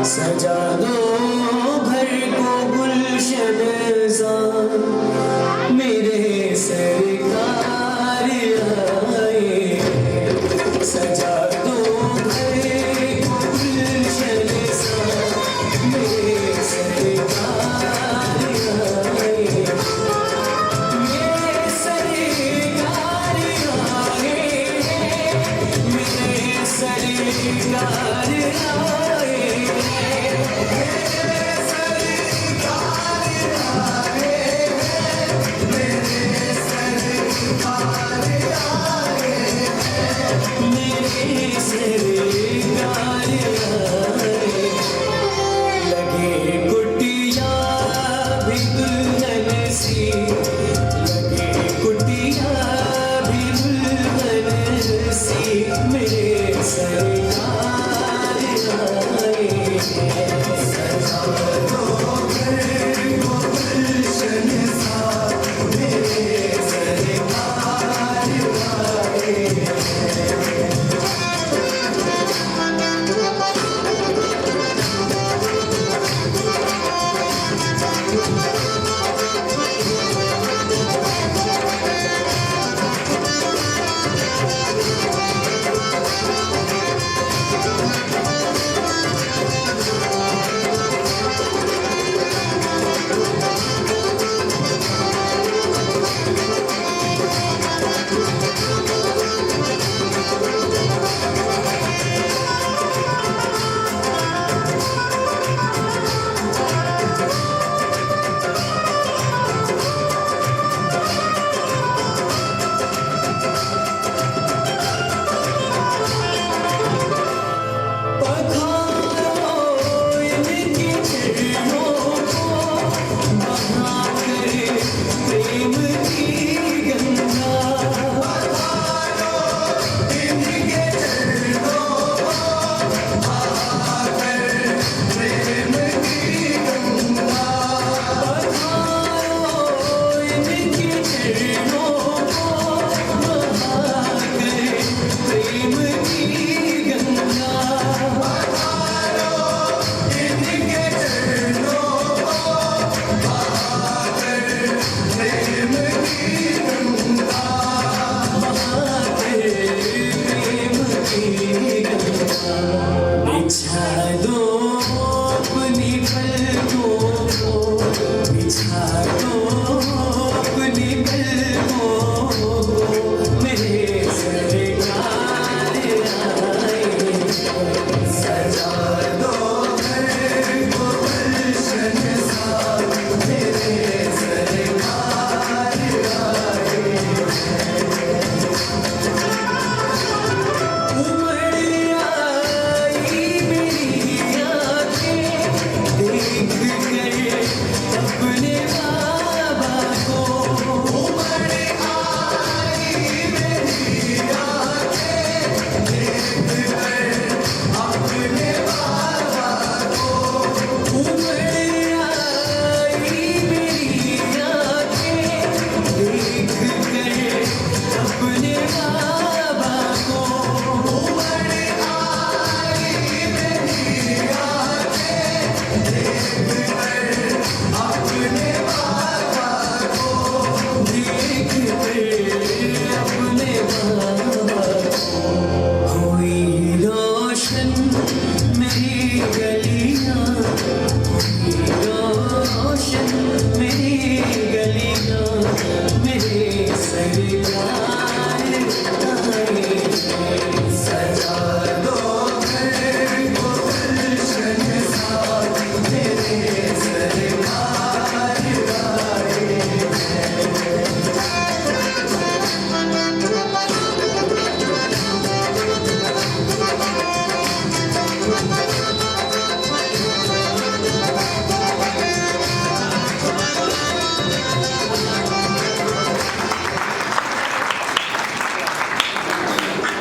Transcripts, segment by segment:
सजा दो घर को गुलशन सा मेरे सरकार आए। सजा दो घर को गुलशन सा मेरे सरकार आए। मेरे सरकार आए, मेरे सरकार आए। मेरे सरकार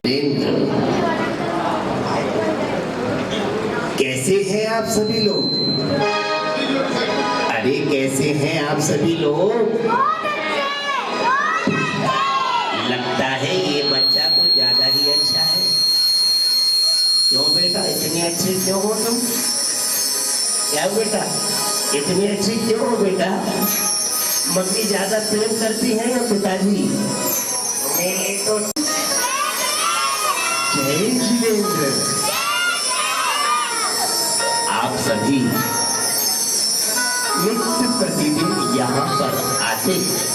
जितेंद्र, कैसे हैं आप सभी लोग? अरे कैसे हैं आप सभी लोग? लगता है ये बच्चा कुछ ज्यादा ही अच्छा है। क्यों बेटा इतने अच्छे क्यों हो तुम? क्या बेटा इतनी अच्छी क्यों हो बेटा? मम्मी ज्यादा प्रेम करती है या पिताजी? मेरे तो जय जितेंद्र। आप सभी नित्य प्रतिदिन यहाँ पर आते हैं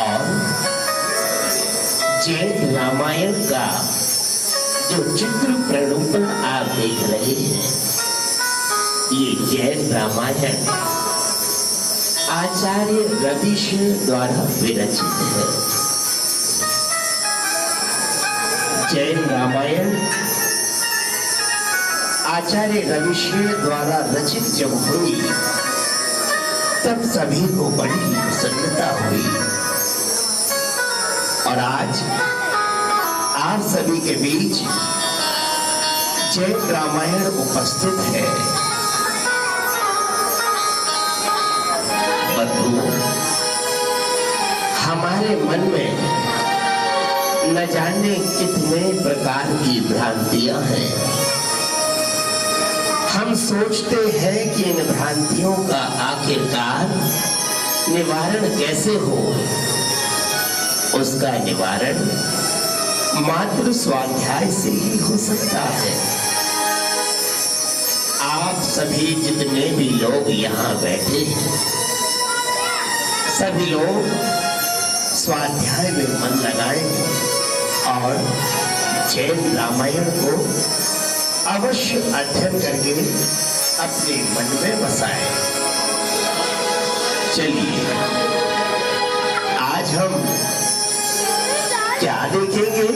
और जैन रामायण का जो चित्र प्ररूपण आप देख रहे हैं, ये जैन रामायण आचार्य रविशंकर द्वारा विरचित है। जैन रामायण आचार्य रविशंकर द्वारा रचित जब हुई तब सभी को बड़ी प्रसन्नता हुई और आज आप सभी के बीच जैन रामायण उपस्थित है। बंधुओं, हमारे मन में न जाने कितने प्रकार की भ्रांतियां हैं। हम सोचते हैं कि इन भ्रांतियों का आखिरकार निवारण कैसे हो। उसका निवारण मात्र स्वाध्याय से ही हो सकता है। आप सभी जितने भी लोग यहाँ बैठे हैं, सभी लोग स्वाध्याय में मन लगाएं और जैन रामायण को अवश्य अध्ययन करके अपने मन में बसाएं। चलिए आज हम क्या देखेंगे?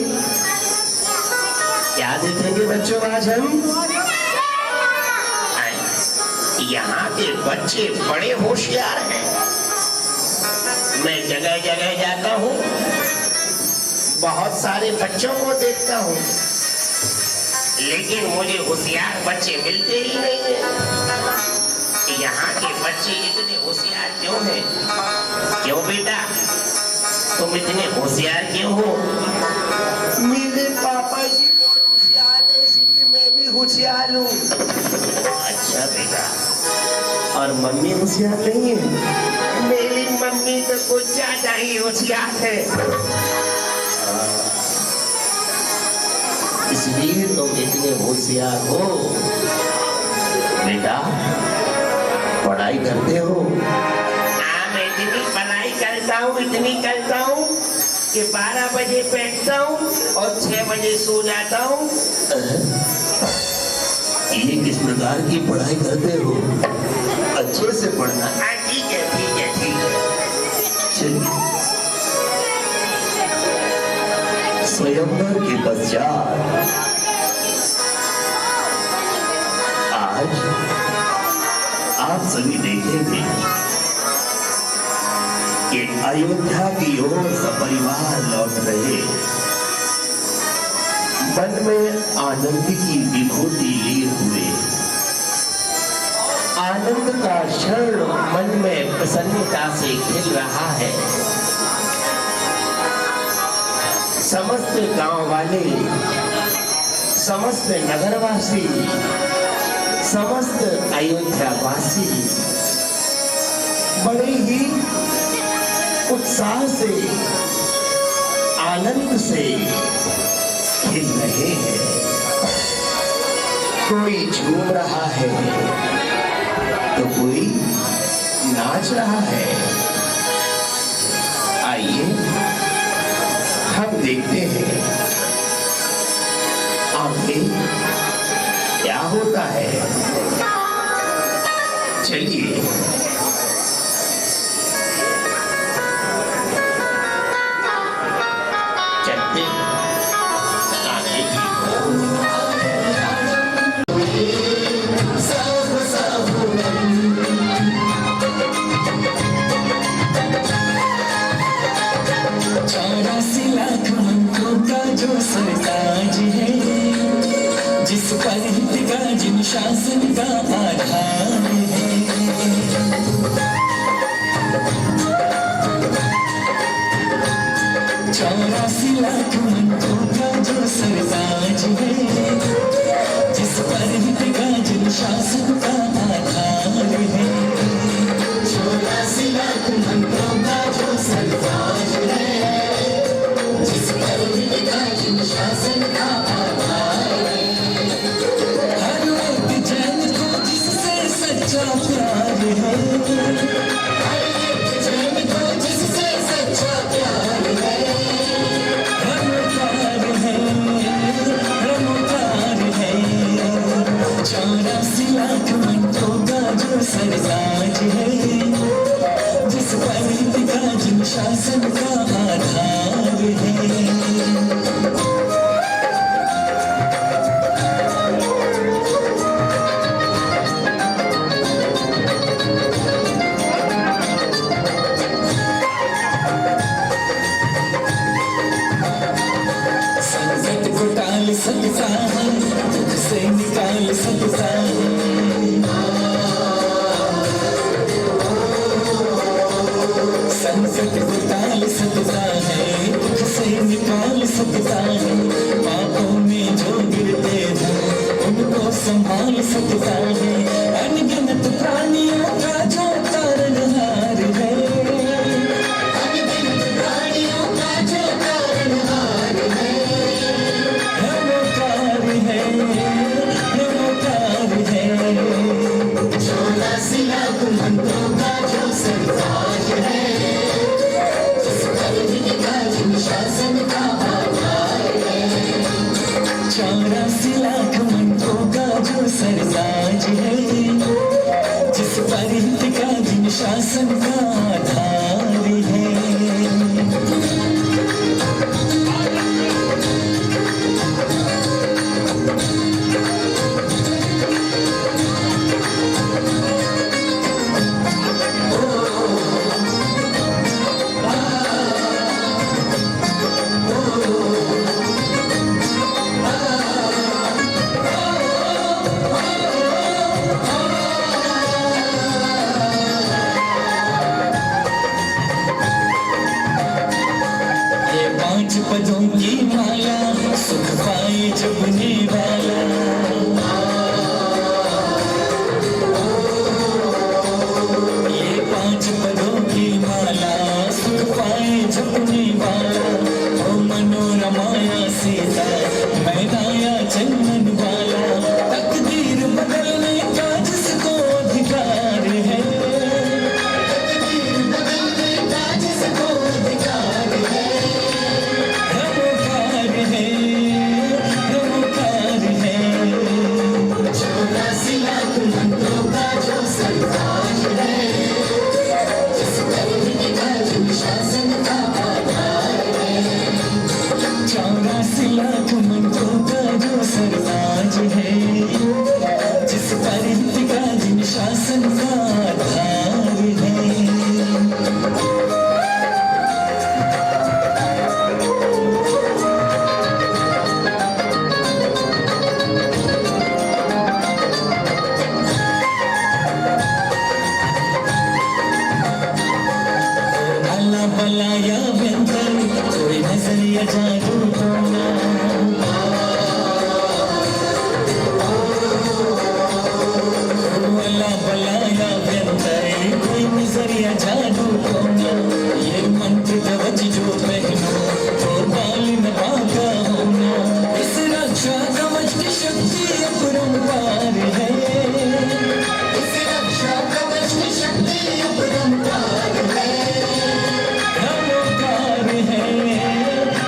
क्या देखेंगे बच्चों? आज हम यहाँ के बच्चे बड़े होशियार हैं। मैं जगह जगह जाता हूँ, बहुत सारे बच्चों को देखता हूँ, लेकिन मुझे होशियार बच्चे मिलते ही नहीं हैं। यहाँ के बच्चे इतने होशियार क्यों हैं? क्यों बेटा तुम इतने होशियार क्यों हो? मेरे पापा जी बहुत होशियार हैं, इसलिए मैं भी होशियार हूँ। अच्छा बेटा, और मम्मी होशियार नहीं है? मेरी मम्मी तो कुछ ज्यादा ही होशियार है, इसलिए तुम इतने होशियार हो। बेटा पढ़ाई करते हो? हाँ, मैं इतनी पढ़ाई इतनी करता हूँ कि 12 बजे बैठता हूँ और 6 बजे सो जाता हूँ। ये किस प्रकार की पढ़ाई करते हो? अच्छे से पढ़ना। ठीक है ठीक है ठीक है। चलिए स्वयंवर के पश्चात आज आप सभी देखेंगे कि अयोध्या की ओर सपरिवार लौट रहे, मन में आनंद की विभूति लिए हुए, आनंद का क्षण मन में प्रसन्नता से खिल रहा है। समस्त गांव वाले, समस्त नगरवासी, समस्त अयोध्यावासी बड़े ही उत्साह से, आनंद से खिल रहे हैं। कोई झूम रहा है तो कोई नाच रहा है। आइए हम देखते हैं आगे क्या होता है। चलिए चलते आगे की चौरासी लाख मनों का जो जो सरताज है, जिस पर हित का जिन शासन का आधार है। 84 लाख मंत्रों का जो सरताज है, जिस पर हित का जिन शासन का आधार है। 84 लाख मंत्रों का जो सरताज है, जिस पर हित का जिन शासन का आधार है। हर एक जन को जिससे सच्चा प्यार है, हर एक जन को जिससे सच्चा प्यार है। रमकार है, रमकार है। 84 लाख मंत्रों का जो सरताज है, जिस पर हित का जिन शासन का आधार है। संकट को टाल सकता है, दुख से निकाल सकता है। संकट को टाल सकता है, दुख से निकाल सकता है। पापों में जो गिरते हैं उनको संभाल सकता है। अनगिनत प्राणियों का जो तारनहार है, अनगिनत प्राणियों का जो तारनहार है। नमोकार है, नमोकार है। 84 लाख मंत्रों का जो सरताज है, जिस पर हित का जिन शासन का आधार है। 84 लाख मंत्रों का जो सरताज है, जिस पर हित का जिन शासन का आधार है। ये 5 पदों की माला, सुख पाए जपने वाला। ये 5 पदों की माला, सुख पाए जपने वाला। ओ मनोरमाया सीता, मैनाया चंदन वाला। तकदीर बदलने का जिसको अधिकार है, तकदीर बदलने का जिसको अधिकार है। नमोकार है, नमोकार है। 84 लाख मंत्रों का जो सरताज है, जिस पर हित का जिन शासन का आधार है। 84 लाख मंत्रों का जो सरताज है, जिस पर हित का जिन शासन का आधार है। अल्लाह भला या व्यंतर, कोई नजरिया जादू होना। अल्लाह भला या व्यंतर, कोई नजरिया जादू होना। ये मंत्र कवच जो पहनो, वो बाल न बांका होना। इस रक्षा कवच की शक्ति अपरंपार है, इस रक्षा कवच की शक्ति अपरंपार है। नमोकार है,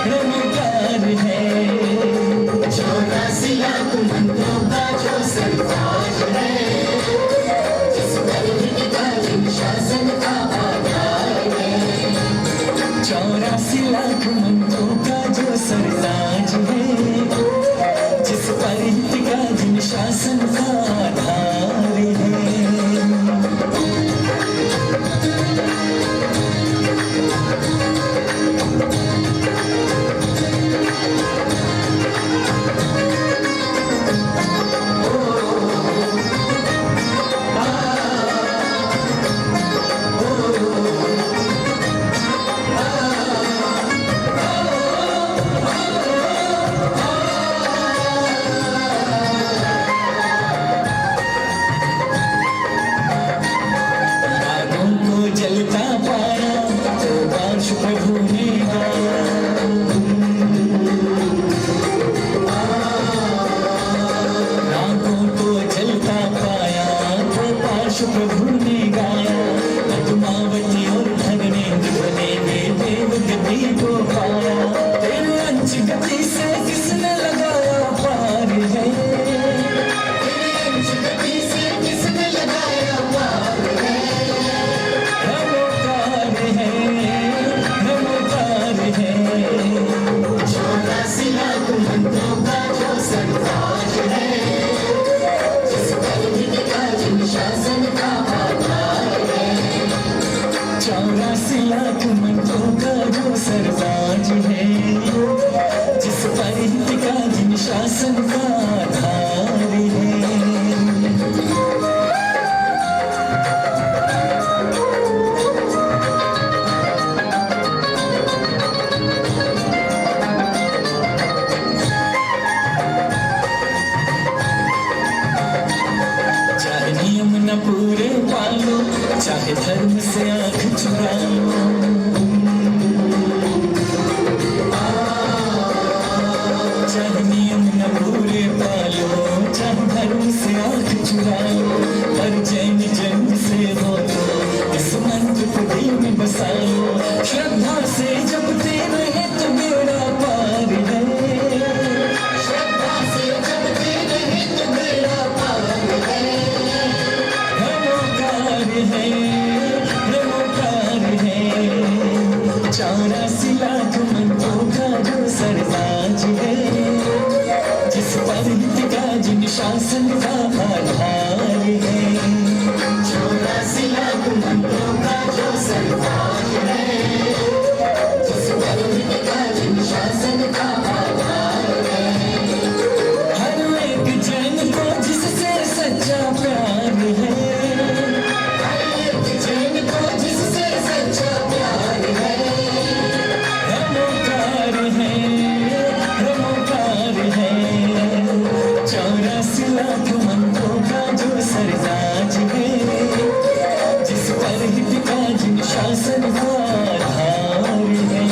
नमोकार है। 84 लाख मंत्रों का जो सरताज है, जिस पर हित का जिन शासन का आधार है। 84 लाख मंत्रों का जो सरताज है, जिस पर हित का जिन शासन का आधार है। पाया, तेरे अंच गति से किसने लगाया पार है, तेरे अंच गति से किसने लगाया पार है, नमोकार है, नमोकार है, 84 लाख मंत्रों का जो सरताज है, जिस पर का जिन शासन का आधार है, 84 लाख मंत्रों का जो सरताज है, जिस पर का जिन शासन का आधार है। चाहे नियम न पूरे पालो, चाहे धर्म से आंख चुरा लो, चाहे नियम न पूरे पालो, चाहे धर्म से आंख चुरा लो, पर जैन जन्म से हो तो इस मंत्र को दिल में बसा लो, श्रद्धा से जपते रहे तो बेड़ा पार है, श्रद्धा से जपते रहे तो बेड़ा पार है, नमोकार है, नमोकार है, 84 लाख मंत्रों का जो सरताज है, जिस पर का जिन शासन का आधार है, 84 लाख मंत्रों का जो सरताज है, जिस पर का जिन शासन का आधार है, हर एक जन को जिससे सच्चा प्यार है, हर एक जन को जिससे सच्चा प्यार है, नमोकार है, नमोकार है, 84 लाख मंत्रों का जो सरताज है, जिस पर का जिन शासन का आधार है।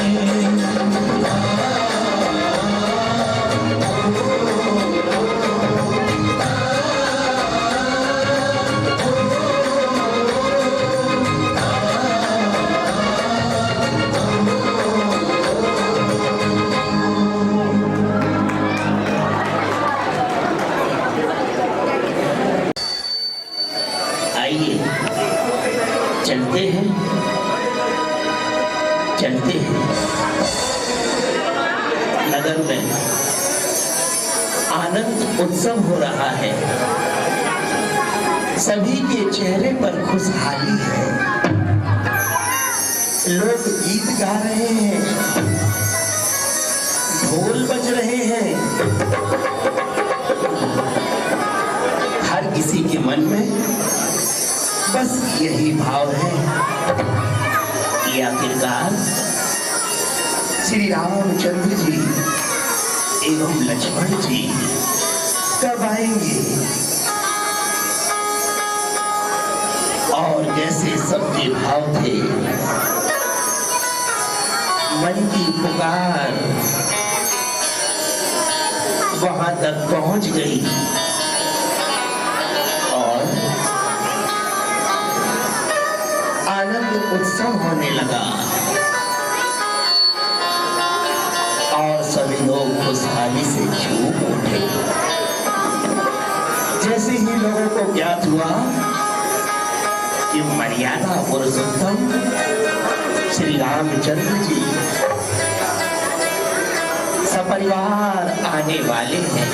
आइए चलते हैं, चलते हैं। नगर में आनंद उत्सव हो रहा है, सभी के चेहरे पर खुशहाली है, लोग गीत गा रहे हैं, ढोल बज रहे हैं, हर किसी के मन में बस यही भाव है कि आखिरकार श्री रामचंद्र जी एवं लक्ष्मण जी कब आएंगे। और जैसे सबके भाव थे, मन की पुकार वहां तक पहुंच गई और आनंद उत्सव होने लगा और सभी लोग खुशहाली से झूम उठे। जैसे ही लोगों को ज्ञात हुआ कि मर्यादा पुरुषोत्तम श्री रामचंद्र जी सपरिवार आने वाले हैं,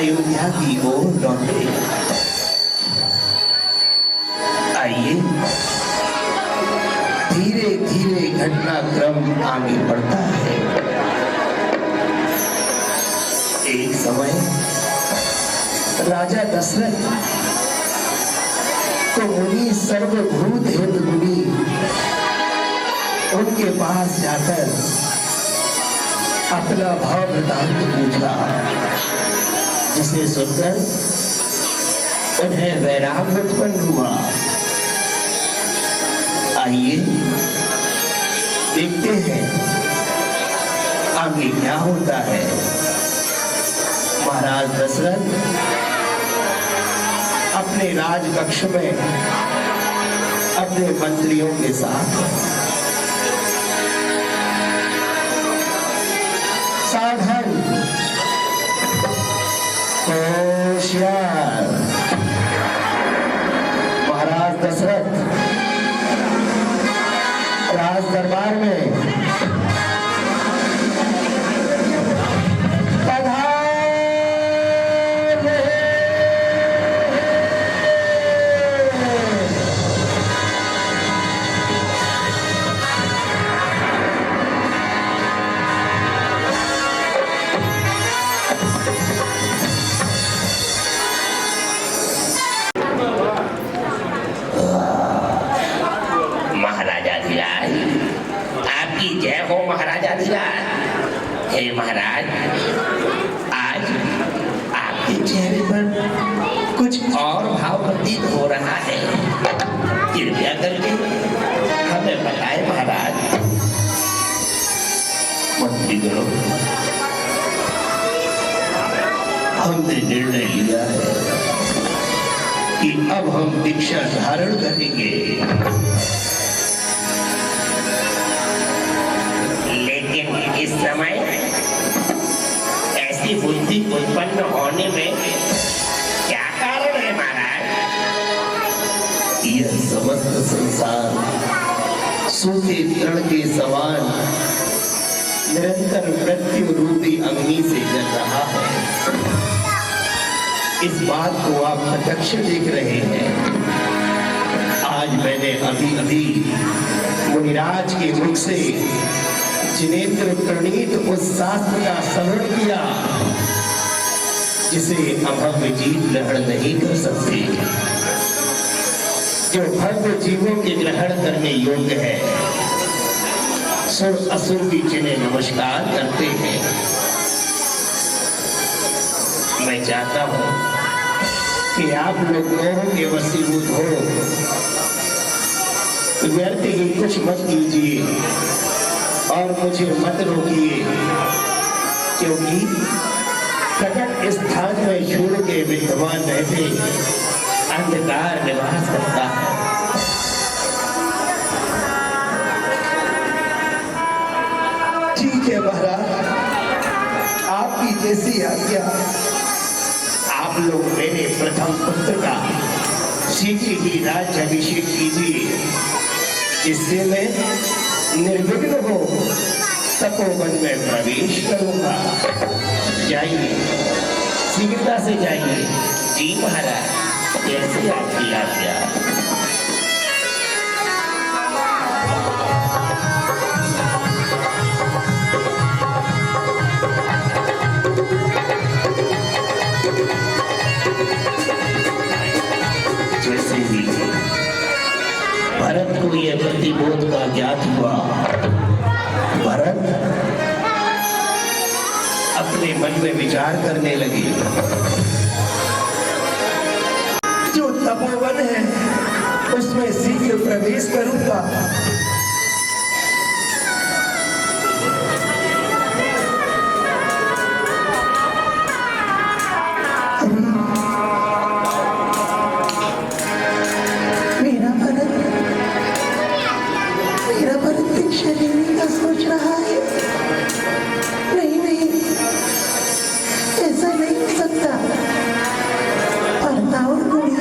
अयोध्या की ओर लौटे। आइए धीरे धीरे घटनाक्रम आगे बढ़ता है। एक समय राजा दशरथ तो मुनि सर्वभूत हित मुनि उनके पास जाकर अपना भाव वृतांत पूछा, जिसे सुनकर उन्हें वैराग्य उत्पन्न हुआ। आइए देखते हैं आगे क्या होता है। महाराज दशरथ अपने राजकक्ष में अपने मंत्रियों के साथ साधन होशियार महाराज दशरथ राज दरबार में हे महाराज, आज आपके चेहरे पर कुछ और भाव प्रतीत हो रहा है। कृपया करके हमें बताएं महाराज। मंत्रीगणों, हमने निर्णय लिया है कि अब हम दीक्षा धारण करेंगे। इस समय ऐसी बुद्धि उत्पन्न होने में क्या कारण है महाराज? यह समस्त संसार सूखे तृण के समान निरंतर मृत्यु रूपी अग्नि से जल रहा है। इस बात को आप प्रत्यक्ष देख रहे हैं। आज मैंने अभी अभी मुनिराज के मुख से जिनेन्द्र प्रणीत उस शास्त्र का श्रवण किया जिसे अभव्य जीव ग्रहण नहीं कर सकते, जो भव्य जीवों के ग्रहण करने योग्य है। सुर असुर भी जिन्हें नमस्कार करते हैं। मैं चाहता हूं कि आप लोग दोनों के वशीभूत हो, व्यर्थ ही कुछ मत कीजिए और मुझे मत रोकिए, क्योंकि प्रकट स्थान में सूर्य के विद्यमान रहते अंधकार निवास करता है। ठीक है महाराज, आपकी जैसी आज्ञा। आप लोग मेरे प्रथम पुत्र का शीघ्र ही राज्याभिषेक कीजिए, जिससे मैं निर्विघ्न हो तपोवन में प्रवेश करूंगा। जाइए, शीघ्रता से जाइए। जी महाराज, जैसे आपकी आज्ञा। जैसे ही भरत को यह प्रतिबोध का ज्ञात हुआ, भरत अपने मन में विचार करने लगे, जो तपोवन है उसमें शीघ्र प्रवेश करूंगा। सोच रहा है, नहीं नहीं, ऐसा नहीं हो सकता। और कुड़ी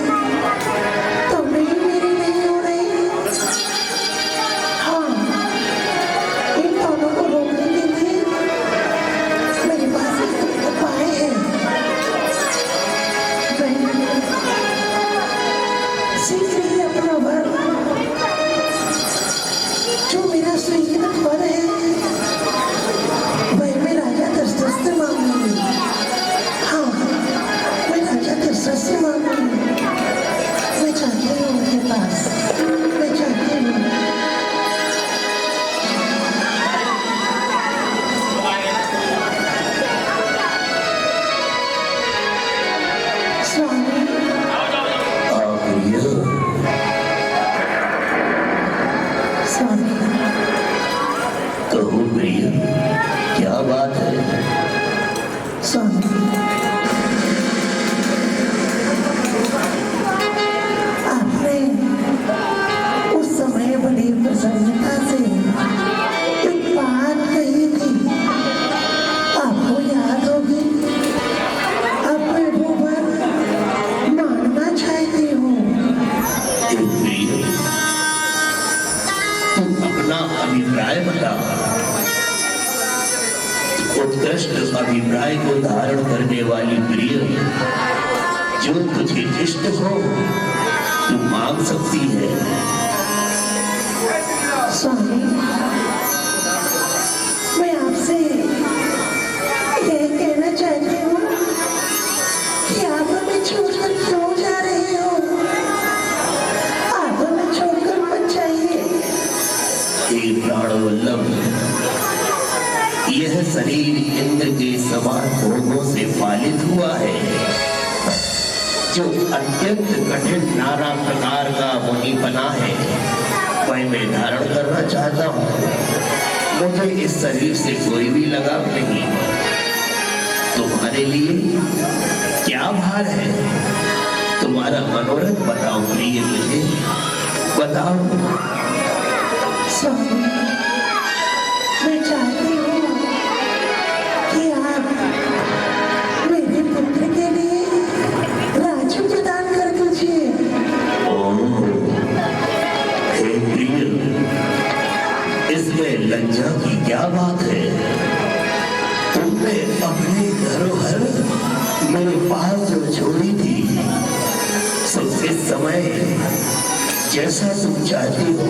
तो नहीं, मेरी नहीं हो रही। प्रिय, स्वामी कहो प्रिय, क्या बात है? स्वामी आपने उस समय बड़ी प्रसन्नता से एक बात कही थी, आपको याद होगी। अब मैं वो बात मानना चाहती हूँ। प्रिय, तुम अपना अभिप्राय बता। उत्कृष्ट अभिप्राय को धारण करने वाली प्रिय, जो तुझे इष्ट हो तू मांग सकती है। स्वामी मैं आपसे यह कहना चाहती हूँ कि आप हमें छोड़कर क्यों जा रहे हो? आप हमें छोड़कर मत जाइए। हे प्राणवल्लभ, यह शरीर इंद्र के समान भोगों से पालित हुआ है, जो अत्यंत कठिन नाना प्रकार का मुनि बना है, वह मैं धारण करना चाहता हूँ। मुझे इस शरीर से कोई भी लगाव नहीं। तुम्हारे लिए क्या भार है? तुम्हारा मनोरथ बताओ प्रिय, मुझे बताओ। स्वामी मैं चाहती हूँ कि आप मेरे पुत्र के लिए राज्य प्रदान कर दीजिए। हे प्रिय, इसमें लज्जा की क्या बात है? तुमने अपनी धरोहर मेरे पास जो छोड़ी थी, सो इस समय जैसा तुम चाहती हो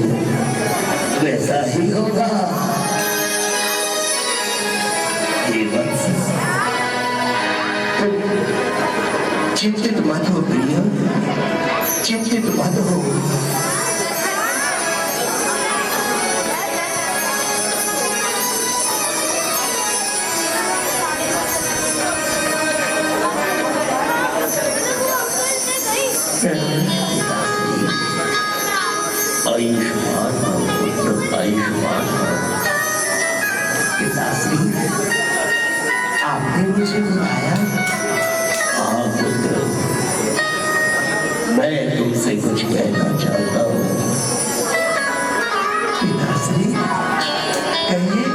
वैसा ही होगा। ये वत्स, तुम चिंतित मत हो प्रिय, चिंतित मत हो। आयुष्मान पुत्र, आयुष्मान। पिताश्री, आपने मुझे बुलाया? हाँ पुत्र, मैं तुमसे कुछ कहना चाहता हूँ। पिताश्री, कहिए।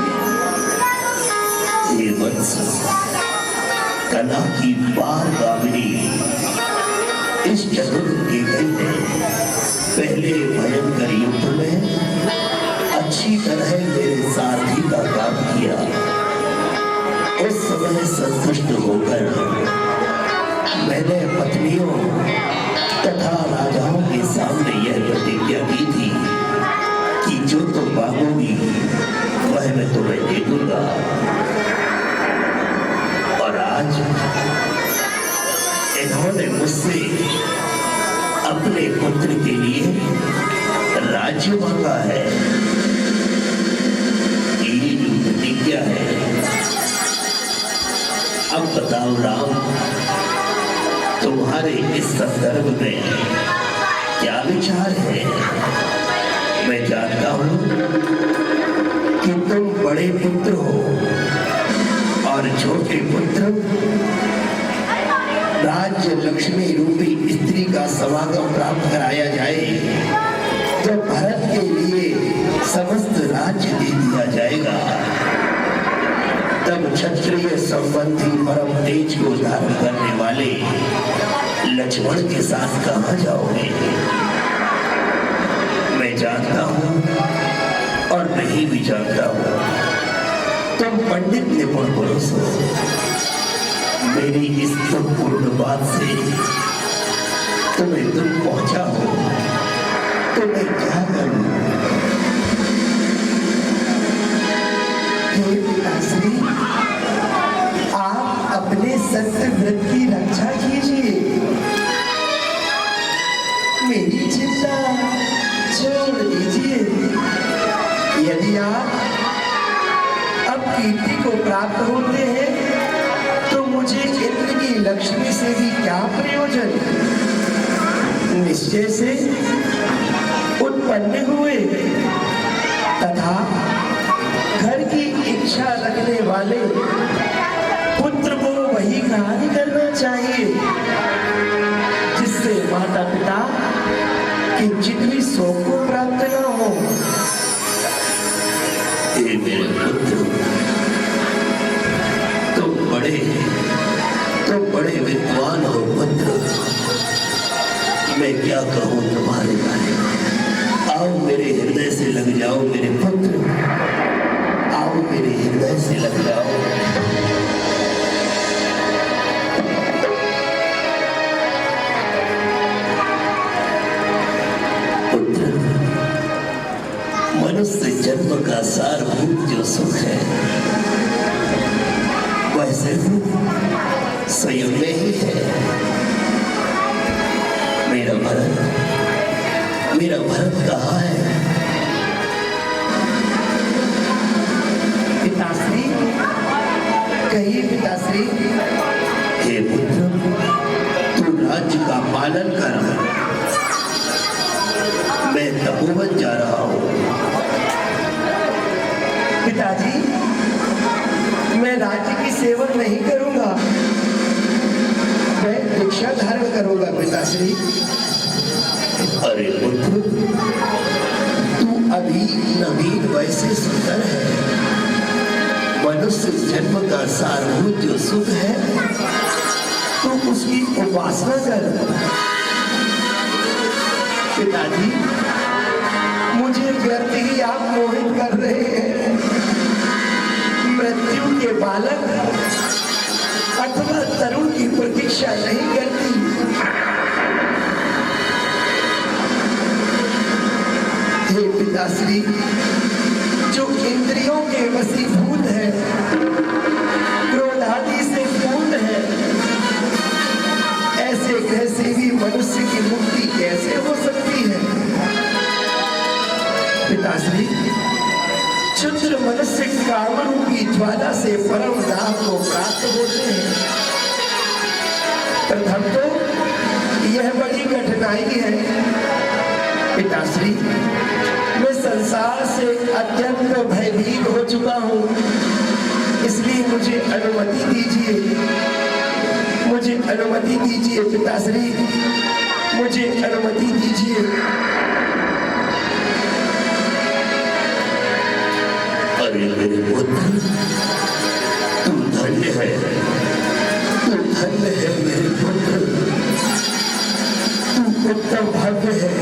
ये वत्स, कला की बार गामिनी इस चतुर्थ के गई है। पहले भयंकर युद्ध में अच्छी तरह मेरे सारथी का काम किया। उस समय संतुष्ट होकर मैंने पत्नियों तथा राजाओं के सामने यह प्रतिज्ञा की थी कि जो तुम मांगोगी वह मैं तुम्हें दे दूंगा। और आज इन्होंने मुझसे अपने पुत्र के लिए राज्य मांगा है। ये जो प्रतिज्ञा है, अब बताओ राम, तुम्हारे इस संदर्भ में क्या विचार है? मैं जानता हूं कि तुम बड़े पुत्र हो और छोटे पुत्र राज्य लक्ष्मी रूपी स्त्री का समागम प्राप्त कराया जाए, जब भारत के लिए समस्त राज्य दे दिया जाएगा, तब क्षत्रिय संबंधी परम तेज को धारण करने वाले लक्ष्मण के साथ कहां जाओगे? मैं जानता हूं और नहीं भी जानता हूं, तुम पंडित निपुण पुरुष हो। मेरी इस दुखपूर्ण बात से तुम्हें दुख पहुंचा हो तो मैं क्या करूं? हे पिताश्री, आप अपने सत्य व्रत की रक्षा कीजिए। मेरी चिंता छोड़ दीजिए। यदि आप अब कीर्ति को प्राप्त होते हैं तो मुझे इंद्र की लक्ष्मी से भी क्या प्रयोजन? निश्चय से उत्पन्न हुए तथा घर की इच्छा रखने वाले पुत्र को वही कार्य करना चाहिए जिससे माता पिता की जितनी शोक को प्राप्त न हो। हे मेरे पुत्र, तुम बड़े विद्वान हो पुत्र। मैं क्या कहूँ तुम्हारे बारे में। आओ मेरे हृदय से लग जाओ मेरे पुत्र, आओ मेरे हृदय से लग जाओ। पुत्र, मनुष्य जन्म का सारभूत जो सुख है वह सिर्फ स्वयं में ही है। मेरा भरत कहाँ है? पिताश्री, कहिए पिताश्री। हे पुत्र, तू राज्य का पालन कर, मैं तपोवन जा रहा हूँ। पिताजी, मैं राज्य की सेवा नहीं करूंगा, मैं दीक्षा धारण करूंगा पिताश्री। अरे पुत्र, तू अभी नवीन वैसे सुंदर है। मनुष्य जन्म का सारभूत जो सुख है तू उसकी उपासना कर। पिताजी, मुझे व्यर्थ ही आप मोहित कर रहे हैं। मृत्यु के बालक अथवा तरुण की प्रतीक्षा नहीं करती। हे पिताश्री, जो इंद्रियों के वशीभूत है, क्रोध आदि से पूर्ण है, ऐसे ग्रह से भी मनुष्य की मुक्ति कैसे हो सकती है? पिताश्री, क्षुद्र मनुष्य कामरूपी ज्वाला से परम धाम को प्राप्त होते हैं। प्रथम तो यह बड़ी कठिनाई है। पिताश्री, मैं संसार से अत्यंत भयभीत हो चुका हूँ, इसलिए मुझे अनुमति दीजिए, मुझे अनुमति दीजिए पिताश्री, मुझे अनुमति दीजिए। अरे मेरे पुत्र, तू धन्य है, तू धन्य है मेरे पुत्र, तू उत्तम भव्य है।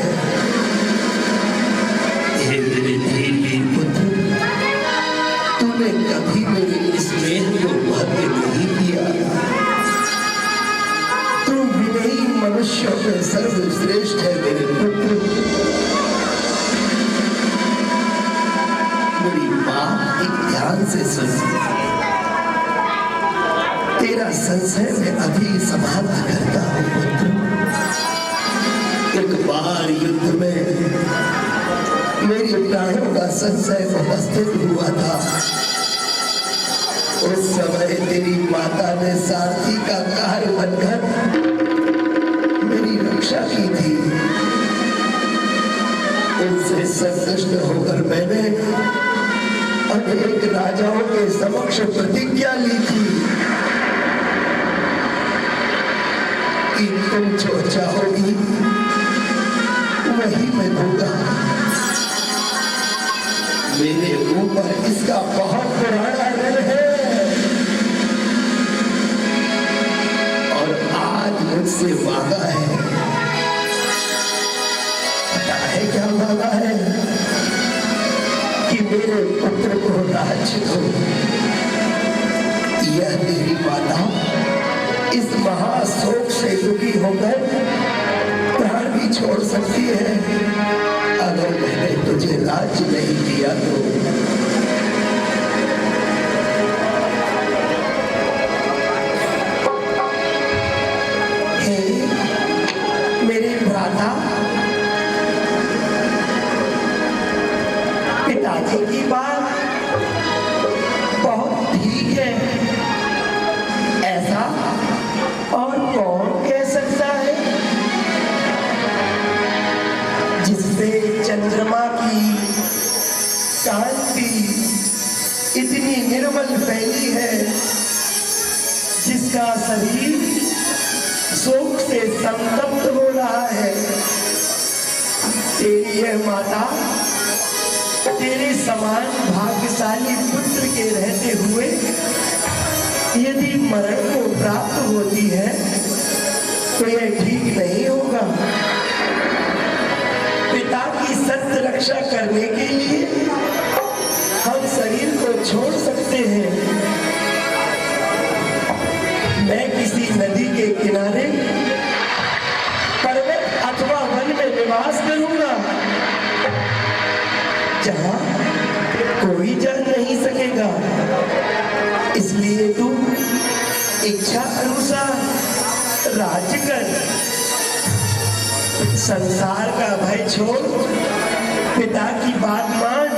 हे मेरे धीर पुत्र, तूने कभी मेरे इस मेल को भव्य नहीं किया। तू विनयी मनुष्यों में सर्वश्रेष्ठ है मेरे पुत्र। मेरी बात एक ध्यान से सुन। तेरा संशय मैं अभी समाप्त करता हूँ पुत्र। एक बार युद्ध में मेरी प्राणों का संशय उपस्थित हुआ था। उस समय तेरी माता ने सारथी का कार्य बनकर मेरी रक्षा की थी। उनसे संतुष्ट होकर मैंने अनेक राजाओं के समक्ष प्रतिज्ञा ली थी कि तुम जो चाहोगी वही मैं दूंगा। मेरे ऊपर इसका बहुत पुराना ऋण है और आज मुझसे मांगा है। पता है क्या मांगा है? कि मेरे पुत्र को राज्य दो। यह मेरी माता इस महाशोक से दुखी होकर प्राण भी छोड़ सकती है अगर मैंने तुझे राज्य नहीं दिया तो। हे मेरे भ्राता, पिताजी की बात बहुत ठीक है। ऐसा और कौन कह सकता है? जिससे चंद्रमा की कांति इतनी निर्मल फैली है, जिसका शरीर शोक से संतप्त हो रहा है। तेरी यह माता तेरे समान भाग्यशाली पुत्र के रहते हुए यदि मरण को प्राप्त होती है तो यह ठीक नहीं होगा। पिता की सत्य रक्षा करने के लिए हम शरीर को छोड़ सकते हैं। मैं किसी नदी के किनारे पर्वत अथवा वन में निवास करूंगा, जहां कोई जा नहीं सकेगा। इसलिए तू इच्छा अनुसार राज्य कर, संसार का भय छोड़, पिता की बात मान।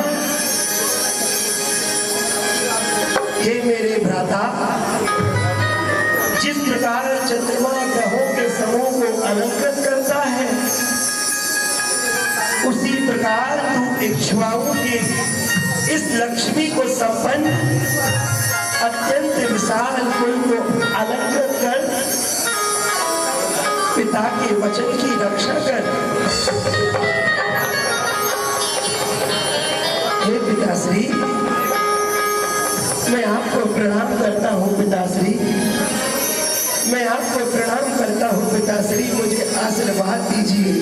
हे मेरे भ्राता, जिस प्रकार चंद्रमा ग्रहों के समूह को अलंकृत करता है, उसी प्रकार तू इक्ष्वाकुओं के इस लक्ष्मी को संपन्न अत्यंत विशाल कुल को अलंकृत कर पिता के वचन की रक्षा कर। हे पिताश्री, मैं आपको प्रणाम करता हूँ पिताश्री, मैं आपको प्रणाम करता हूँ पिताश्री, मुझे आशीर्वाद दीजिए।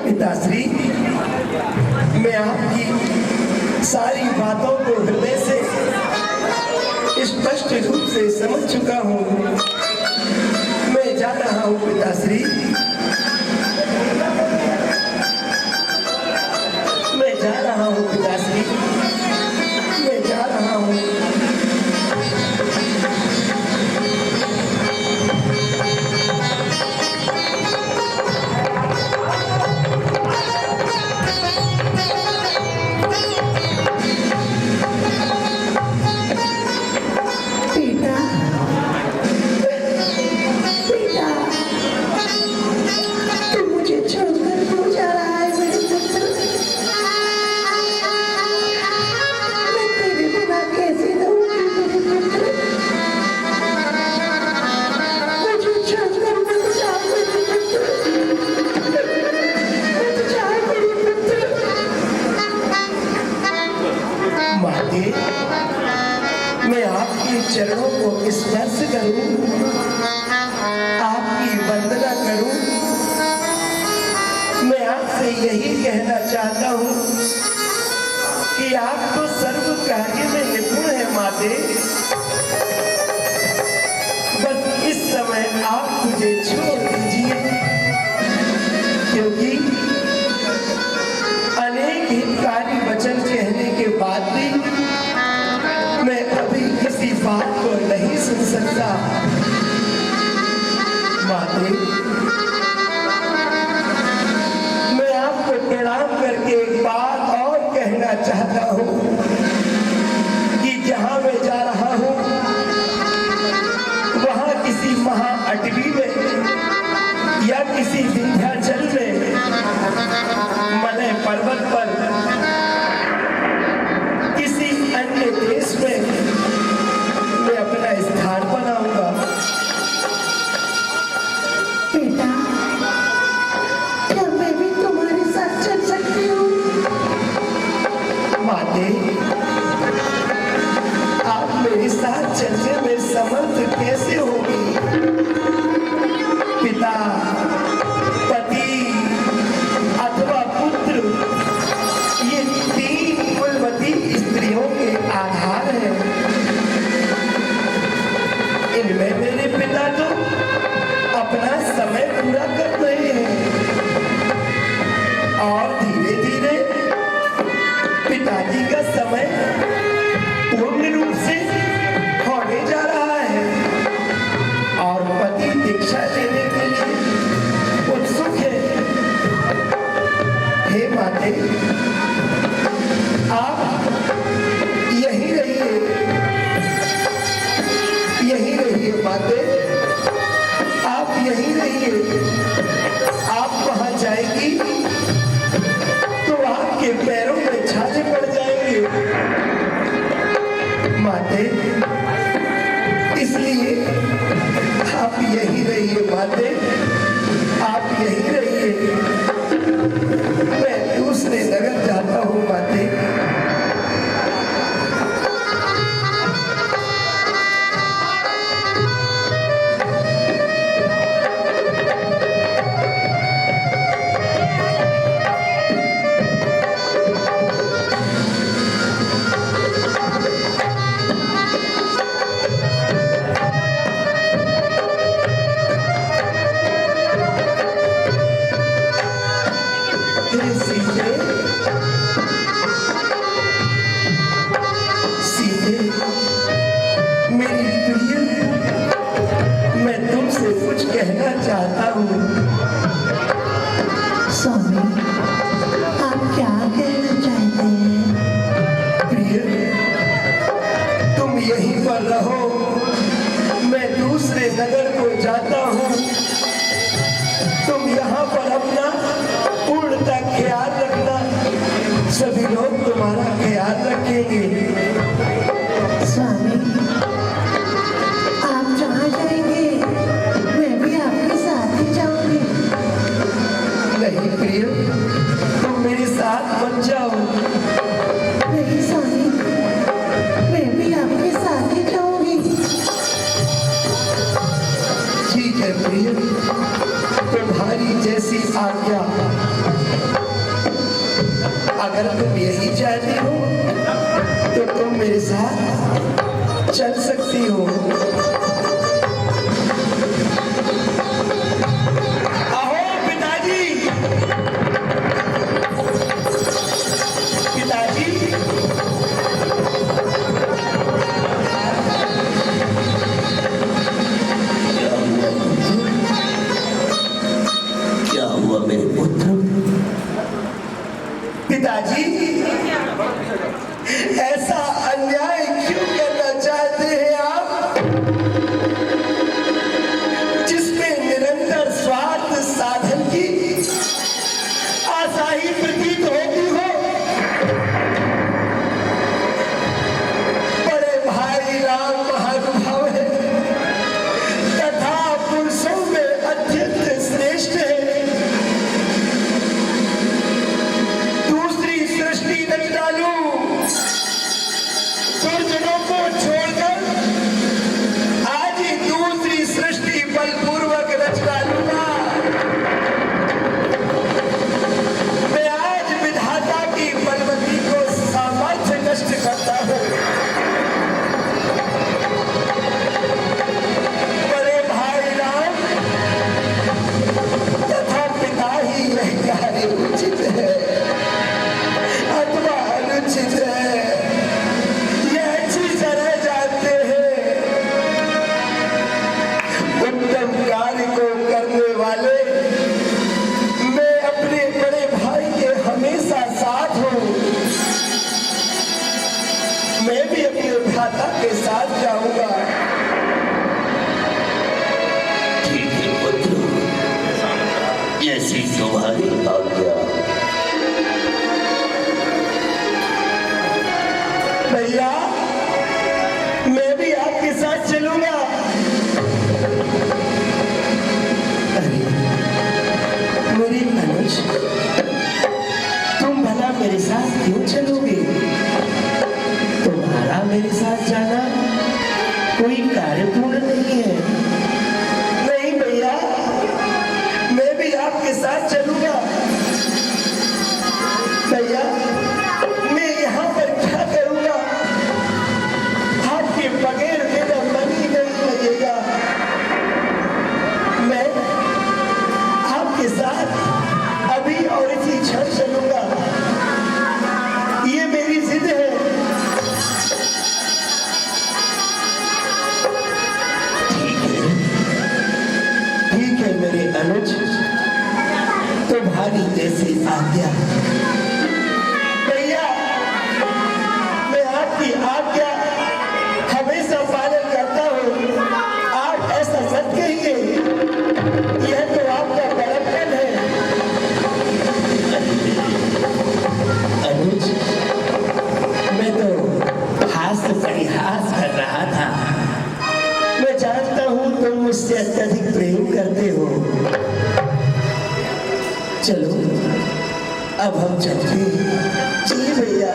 पिताश्री, मैं आपकी सारी बातों को हृदय से स्पष्ट रूप से समझ चुका हूँ। मैं जा रहा हूँ पिताश्री, मैं जा रहा हूँ पिताश्री, मैं जा रहा हूँ। मैं आपके चरणों को स्पर्श करूं, आपकी वंदना करूं। मैं आपसे यही कहना चाहता हूं कि आप तो सर्व कार्य में निपुण है माते। बस इस समय आप मुझे छोड़ दीजिए, क्योंकि अनेक हितकारी वचन कहने के बाद भी मैं अभी किसी बात को नहीं सुन सकता। माते, मैं आपको प्रणाम करके एक बात और कहना चाहता हूँ कि जहाँ मैं जा रहा हूँ वहाँ किसी महा अटवी में या किसी विंध्याचल में मलय पर्वत पर किसी अन्य देश में मैं अपना स्थान बनाऊंगा। बेटा, क्या मैं भी तुम्हारे साथ चल सकती हूँ? माते, आप मेरे साथ चलने में समर्थ कैसे होगी? पिता, पति अथवा पुत्र, ये तीन कुलवती स्त्रियों के आधार हैं। इनमें मेरे पिता तो अपना समय पूरा कर रहे हैं और धीरे धीरे पिताजी का समय पूर्ण रूप से होने जा रहा है और पति दीक्षा लेने के लिए उत्सुक है। हे माते, आप यही रहिए, यही रहिए माते, आप यही माते आप यहीं रहिए, मैं दूसरे नगर जाता हूँ माते। कहना चाहता हूँ। स्वामी, आप क्या कहना चाहते हैं? प्रिय, तुम यहीं पर रहो, मैं दूसरे नगर को जाता हूँ। तुम यहाँ पर अपना पूर्णतः ख्याल रखना, सभी लोग तुम्हारा ख्याल रखेंगे। स्वामी, आप जहाँ जाएंगे मैं भी आपके साथ ही जाऊंगी। नहीं प्रिय, तुम मेरे साथ मत जाओ। नहीं स्वामी, मैं भी आपके साथ ही जाऊंगी। ठीक है प्रिय, तुम्हारी जैसी आज्ञा। अगर तुम यही चाहती हो तो तुम मेरे साथ चल सकती हो। आओ पिताजी, पिताजी। क्या हुआ मेरे पुत्र? पिताजी, ऐसा अन्याय क्यों करना चाहते हैं आप, जिसमें निरंतर स्वार्थ साधन की आशा ही प्रतीत होती हो? बड़े भाई राम महानुभाव है तथा पुरुषों में अत्यंत श्रेष्ठ है। दूसरी सृष्टि रचनालू दुर्जनों को छोड़कर आज ही दूसरी सृष्टि बलपूर्वक रचना लूंगा। मैं आज विधाता की बलवती को सामर्थ्य नष्ट करता हूँ। बड़े भाई राम तथा पिता ही यह कार्य उचित है अथवा अनुचित है, यह अच्छी तरह जानते हैं। उत्तम कार्य को करने वाले मैं अपने बड़े भाई के हमेशा साथ हूँ। मैं भी अपने भ्राता के साथ जाऊंगा। ठीक है पुत्र, जैसी तुम्हारी आज्ञा। भैया, मैं भी आपके साथ चलूंगा। अरे मेरी अनुज, तुम भला मेरे साथ क्यों चलोगे? तुम्हारा मेरे साथ जाना कोई कार्यपूर्ण नहीं है। नहीं भैया, मैं भी आपके साथ चलूंगा। भैया, मैं यहाँ पर क्या करूंगा? आपके बगैर मेरा मन ही नहीं लगेगा। मैं आपके साथ अभी और इसी क्षण चलूंगा। ये मेरी जिद है। ठीक है मेरे अनुज, तुम्हारी जैसी आज्ञा। भैया, मैं आपकी आज्ञा हमेशा पालन करता हूँ। आप ऐसा मत कहिए, यह तो आपका बड़प्पन है। अनुज, मैं तो हास्य परिहास कर रहा था। मैं जानता हूँ तुम मुझसे मुझसे अत्यधिक प्रेम करते हो। चलो अब हम चलते हैं। जी भैया।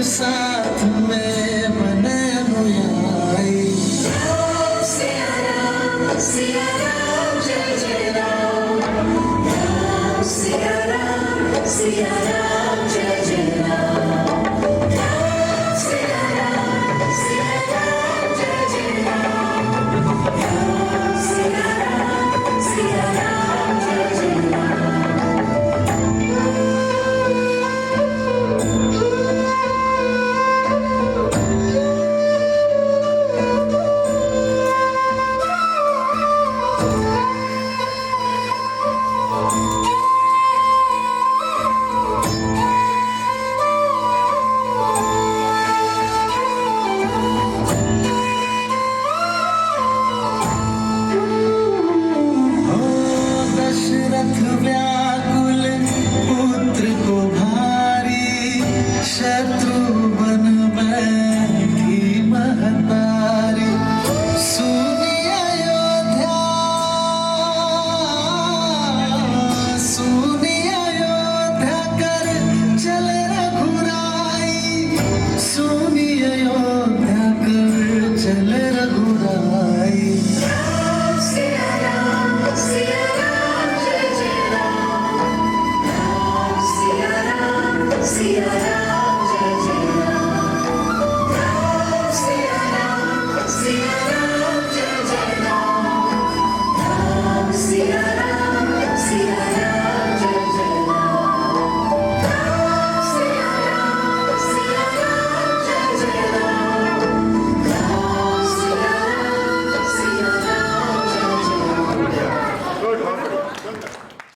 साथ में मने अनुयायी। सिया राम जय जय राम, सिया राम सिया